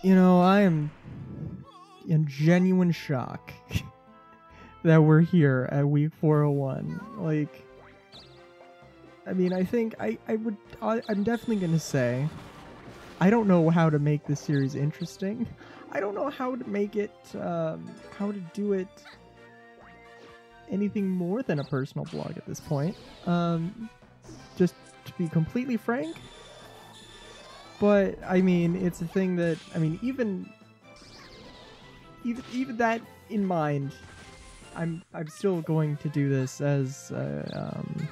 You know, I am in genuine shock that we're here at week 401. Like, I mean, I think I'm definitely going to say, I don't know how to make this series interesting. I don't know how to make it, how to do it anything more than a personal blog at this point. Just to be completely frank. But, I mean, it's a thing that, I mean, even that in mind, I'm still going to do this as, I'm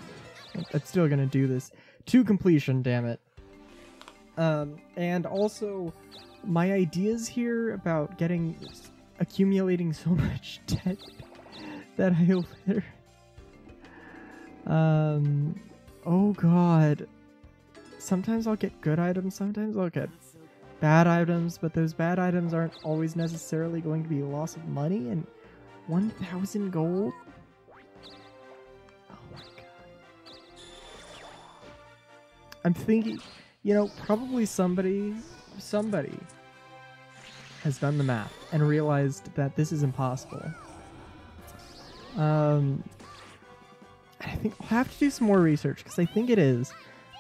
still going to do this to completion, damn it. And also, my ideas here about accumulating so much debt that I oh god. Sometimes I'll get good items, sometimes I'll get bad items, but those bad items aren't always necessarily going to be a loss of money, and 1,000 gold? Oh my god. I'm thinking, you know, probably somebody has done the math and realized that this is impossible. I think I'll have to do some more research, because I think it is.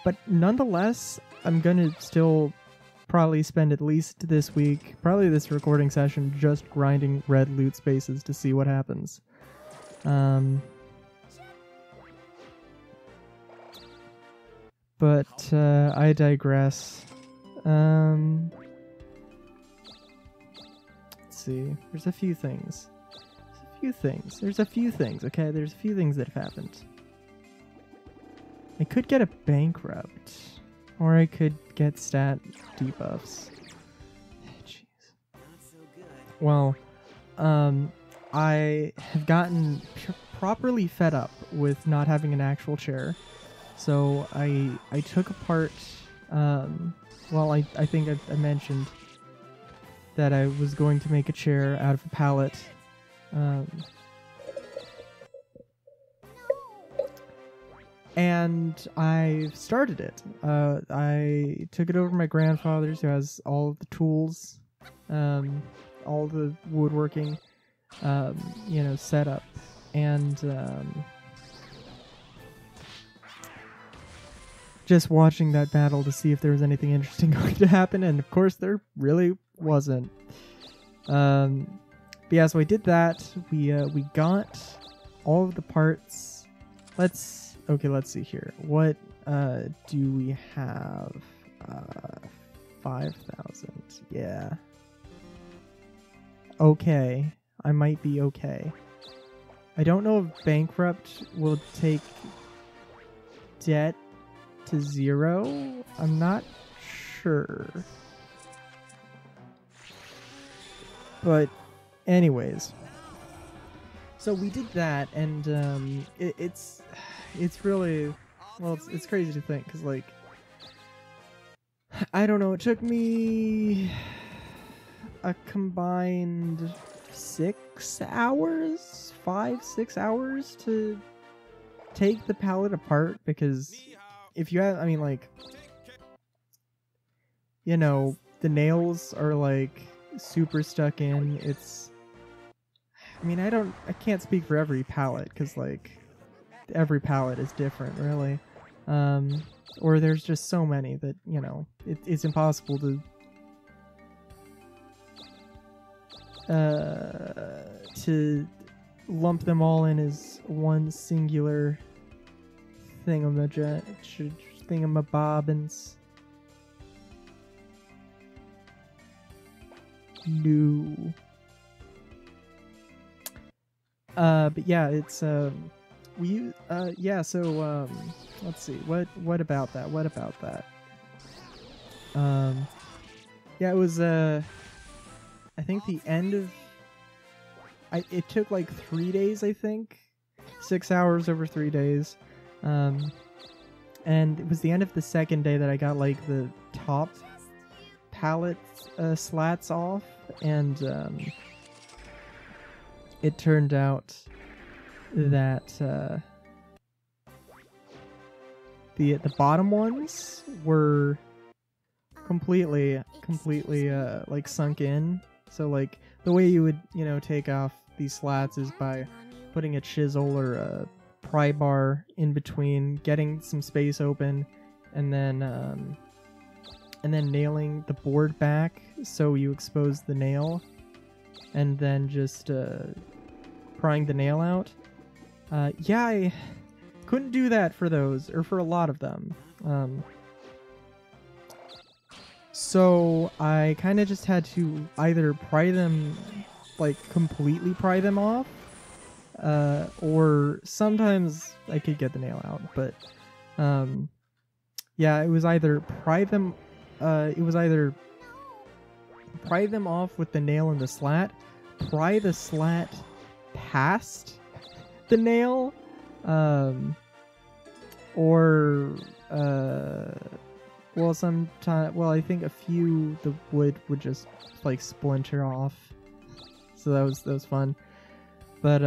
But nonetheless, I'm going to still probably spend at least this week, probably this recording session, just grinding red loot spaces to see what happens. But I digress. Let's see. There's a few things. There's a few things, okay? There's a few things that have happened. I could get a bankrupt, or I could get stat debuffs. Jeez. Well, I have gotten properly fed up with not having an actual chair, so I took apart. Well, I think I mentioned that I was going to make a chair out of a pallet. And I started it. I took it over to my grandfather's, who has all of the tools, all the woodworking, you know, set up, and just watching that battle to see if there was anything interesting going to happen, and of course there really wasn't. But yeah, so I did that. We got all of the parts. Let's see here. What do we have? 5,000. Yeah. Okay. I might be okay. I don't know if bankrupt will take debt to 0. I'm not sure. But anyways. So we did that, and it's really, well, it's crazy to think, because, like, I don't know, it took me a combined 6 hours, 5-6 hours to take the pallet apart, because if you have, I mean, like, you know, the nails are, like, super stuck in. It's, I mean, I can't speak for every pallet, because, like, every pallet is different, really. Or there's just so many that, you know, it's impossible to lump them all in as one singular thingamabobbins. No. But yeah, it's let's see, what about that? Yeah, it was I think the end of, it took like 3 days, I think, 6 hours over 3 days, and it was the end of the second day that I got like the top pallet slats off, and it turned out that the bottom ones were completely like sunk in. So like the way you would, you know, take off these slats is by putting a chisel or a pry bar in between, getting some space open, and then nailing the board back so you expose the nail, and then just prying the nail out. Yeah, I couldn't do that for those, or for a lot of them. So I kind of just had to either pry them, like completely pry them off, or sometimes I could get the nail out, but yeah, it was either pry them off with the nail in the slat, pry the slat past the nail, or well, I think a few, the wood would just like splinter off, so that was fun. But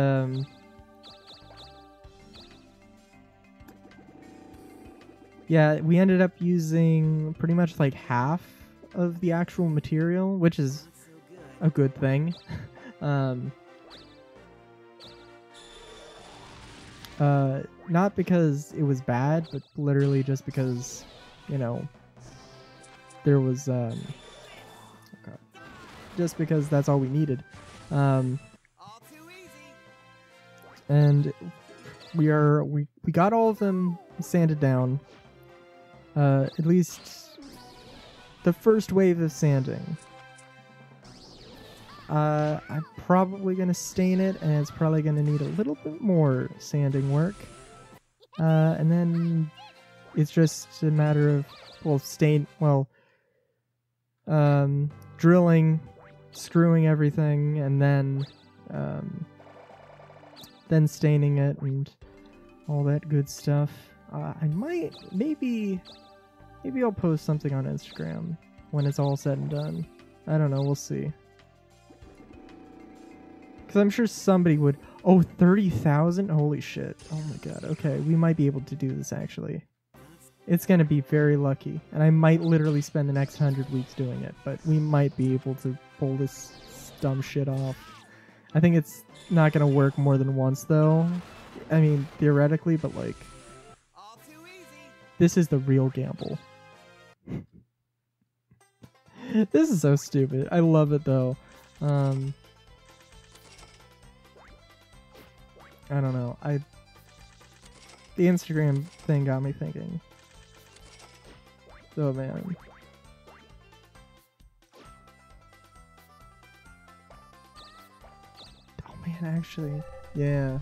yeah, we ended up using pretty much like half of the actual material, which is a good thing. Not because it was bad, but literally just because, you know, there was okay, just because that's all we needed. And we got all of them sanded down. At least the first wave of sanding. I'm probably gonna stain it, and it's probably gonna need a little bit more sanding work. And then it's just a matter of, well, drilling, screwing everything, and then staining it and all that good stuff. I might, maybe I'll post something on Instagram when it's all said and done. I don't know, we'll see. Because I'm sure somebody would... Oh, 30,000? Holy shit. Oh my god. Okay, we might be able to do this, actually. It's going to be very lucky. And I might literally spend the next 100 weeks doing it. But we might be able to pull this dumb shit off. I think it's not going to work more than once, though. I mean, theoretically, but like... This is the real gamble. This is so stupid. I love it, though. I don't know. The Instagram thing got me thinking. Oh man. Oh man, actually, yeah.